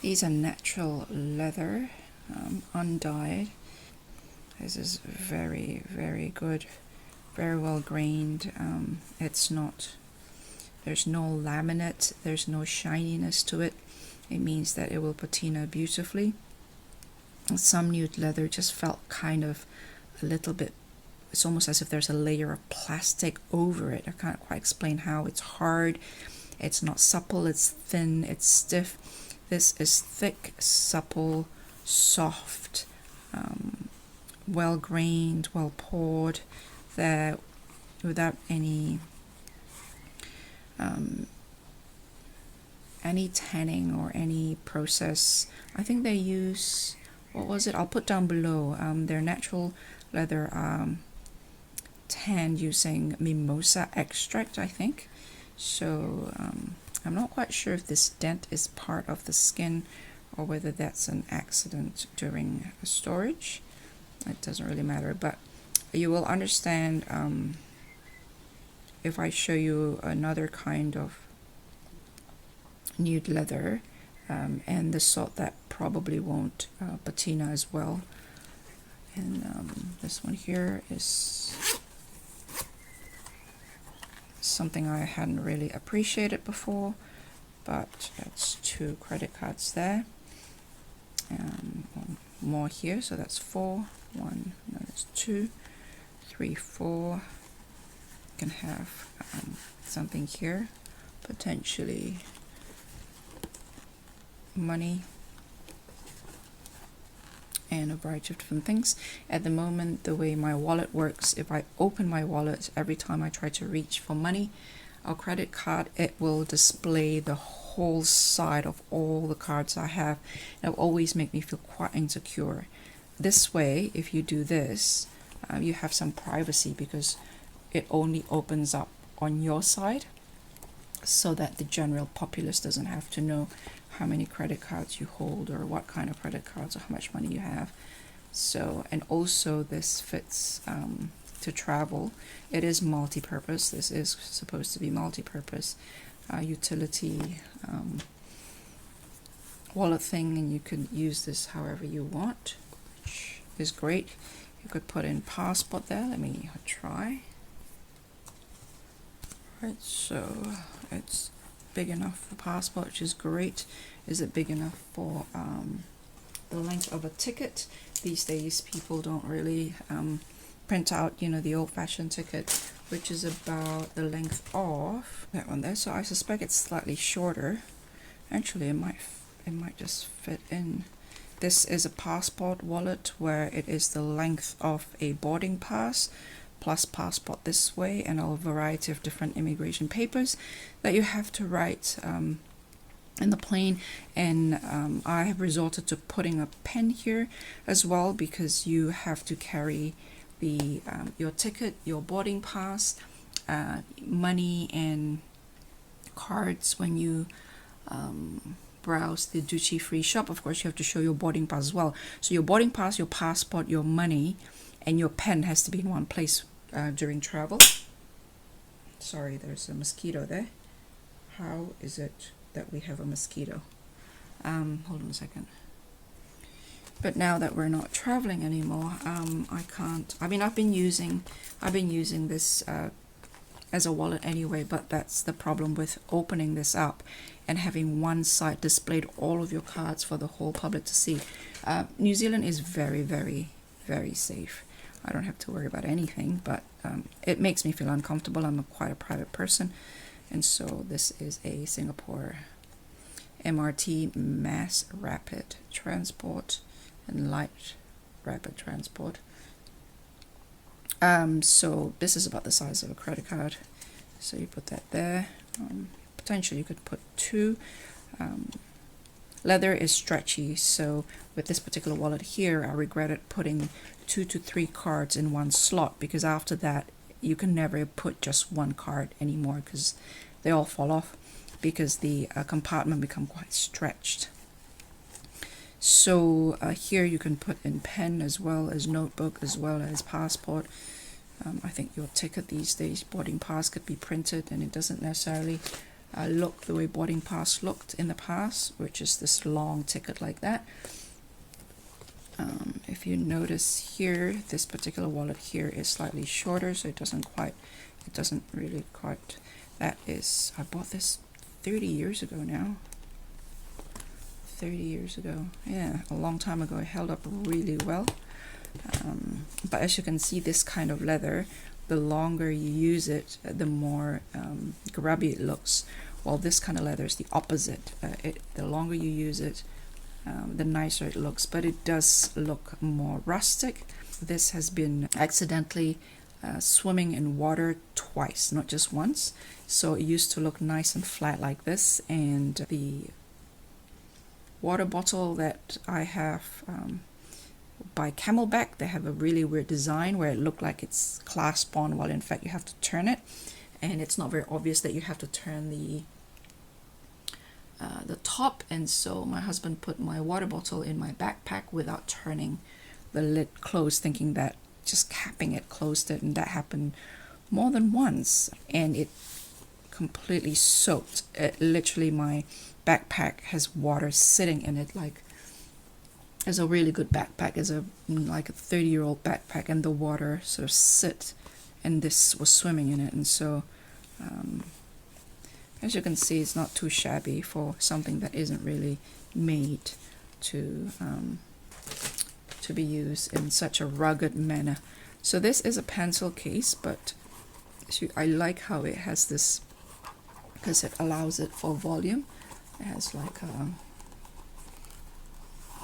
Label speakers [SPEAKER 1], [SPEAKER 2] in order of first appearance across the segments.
[SPEAKER 1] These are natural leather, undyed. This is very, very good, very well grained. It's not, there's no laminate, there's no shininess to it. It means that it will patina beautifully. Some nude leather just felt kind of a little bit, it's almost as if there's a layer of plastic over it. I can't quite explain how. It's hard, it's not supple, it's thin, it's stiff. This is thick, supple, soft, well grained, well poured, that without any tanning or any process. I think they use, what was it? I'll put down below. Their natural leather tanned using mimosa extract, I think. So I'm not quite sure if this dent is part of the skin or whether that's an accident during storage. It doesn't really matter, but you will understand if I show you another kind of nude leather and the sort that probably won't patina as well. And this one here is something I hadn't really appreciated before, but that's 2 credit cards there. More here, so that's 4. 1, no, that's 2, 3, 4. You can have something here, potentially money and a variety of different things. At the moment, the way my wallet works, if I open my wallet, every time I try to reach for money or credit card, it will display the whole side of all the cards I have. It will always make me feel quite insecure. This way, if you do this, you have some privacy because it only opens up on your side so that the general populace doesn't have to know how many credit cards you hold or what kind of credit cards or how much money you have. So, and also this fits to travel. It is multi-purpose. This is supposed to be multi-purpose utility wallet thing, and you can use this however you want, which is great. You could put in passport there. Let me try. Right, so it's big enough for passport, which is great. Is it big enough for the length of a ticket? These days people don't really print out, you know, the old-fashioned ticket, which is about the length of that one there. So I suspect it's slightly shorter. Actually, it might just fit in. This is a passport wallet where it is the length of a boarding pass plus passport this way, and a variety of different immigration papers that you have to write in the plane. And I have resorted to putting a pen here as well, because you have to carry the your ticket, your boarding pass, money and cards when you browse the duty-free shop. Of course, you have to show your boarding pass as well. So your boarding pass, your passport, your money, and your pen has to be in one place during travel. Sorry, there's a mosquito there. How is it that we have a mosquito? Hold on a second. But now that we're not traveling anymore, I can't. I mean, I've been using this as a wallet anyway, but that's the problem with opening this up and having one side displayed all of your cards for the whole public to see. New Zealand is very, very, very safe. I don't have to worry about anything, but it makes me feel uncomfortable. I'm quite a private person, and so this is a Singapore MRT, mass rapid transport and light rapid transport. So this is about the size of a credit card. So you put that there. Potentially you could put 2. Leather is stretchy, so with this particular wallet here, I regretted putting 2 to 3 cards in one slot, because after that you can never put just one card anymore because they all fall off, because the compartment become quite stretched. So here you can put in pen as well as notebook as well as passport. I think your ticket these days, boarding pass, could be printed, and it doesn't necessarily look the way boarding pass looked in the past, which is this long ticket like that. If you notice here, this particular wallet here is slightly shorter, so it doesn't really quite, that is, I bought this 30 years ago now. 30 years ago, yeah, a long time ago. It held up really well. But as you can see, this kind of leather, the longer you use it, the more grubby it looks. While this kind of leather is the opposite. The longer you use it, the nicer it looks, but it does look more rustic. This has been accidentally swimming in water twice, not just once. So it used to look nice and flat like this, and the water bottle that I have by Camelback, they have a really weird design where it looked like it's clasped on, while in fact you have to turn it, and it's not very obvious that you have to turn the top. And so my husband put my water bottle in my backpack without turning the lid closed, thinking that just capping it closed it, and that happened more than once, and it completely soaked. Literally, my backpack has water sitting in it, like as a really good backpack, as a like a 30-year-old backpack, and the water sort of sit, and this was swimming in it. And so as you can see, it's not too shabby for something that isn't really made to be used in such a rugged manner. So this is a pencil case, but I like how it has this, because it allows it for volume. It has like a,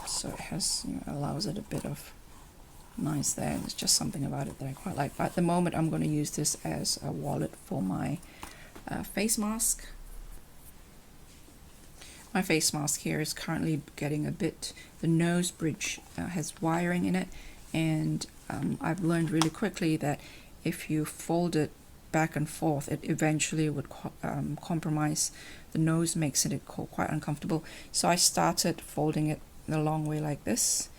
[SPEAKER 1] so it has, allows it a bit of nice there. And it's just something about it that I quite like. But at the moment, I'm going to use this as a wallet for my face mask. My face mask here is currently getting a bit, the nose bridge has wiring in it, and I've learned really quickly that if you fold it back and forth, it eventually would compromise the nose, makes it quite uncomfortable. So I started folding it the long way like this,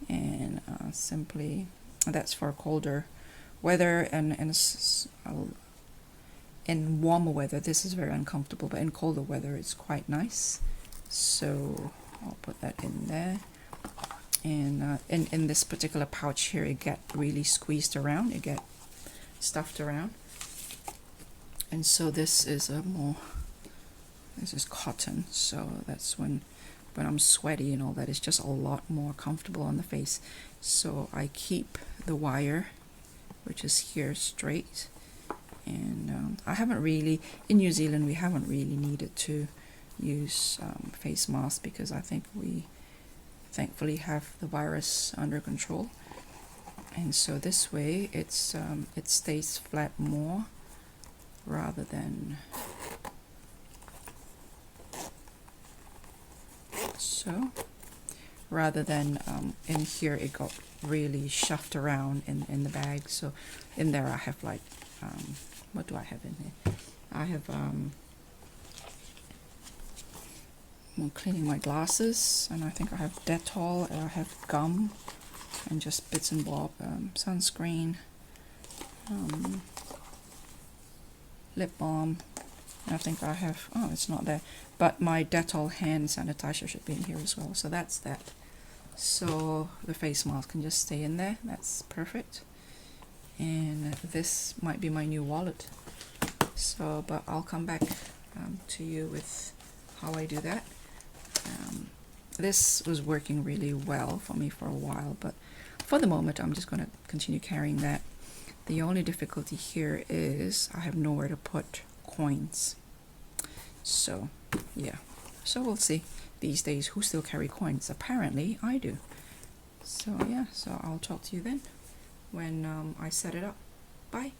[SPEAKER 1] and simply, that's for colder weather, and in warmer weather this is very uncomfortable, but in colder weather it's quite nice. So I'll put that in there, and in this particular pouch here, it get really squeezed around, it get stuffed around. And so this is this is cotton, so that's when I'm sweaty and all that, it's just a lot more comfortable on the face. So I keep the wire, which is here, straight. And I haven't really, in New Zealand, we haven't really needed to use face masks, because I think we thankfully have the virus under control. And so this way it's it stays flat more, rather than so, rather than in here it got really shoved around in the bag. So in there I have like what do I have in here? I have I'm cleaning my glasses, and I think I have Dettol, and I have gum, and just bits and bob, sunscreen, lip balm. I think I have, oh, it's not there, but my Dettol hand sanitizer should be in here as well. So that's that. So the face mask can just stay in there. That's perfect. And this might be my new wallet. So, but I'll come back to you with how I do that. This was working really well for me for a while, but for the moment I'm just going to continue carrying that. The only difficulty here is I have nowhere to put coins. So yeah, so we'll see. These days, who still carry coins? Apparently I do. So yeah, so I'll talk to you then when I set it up. Bye.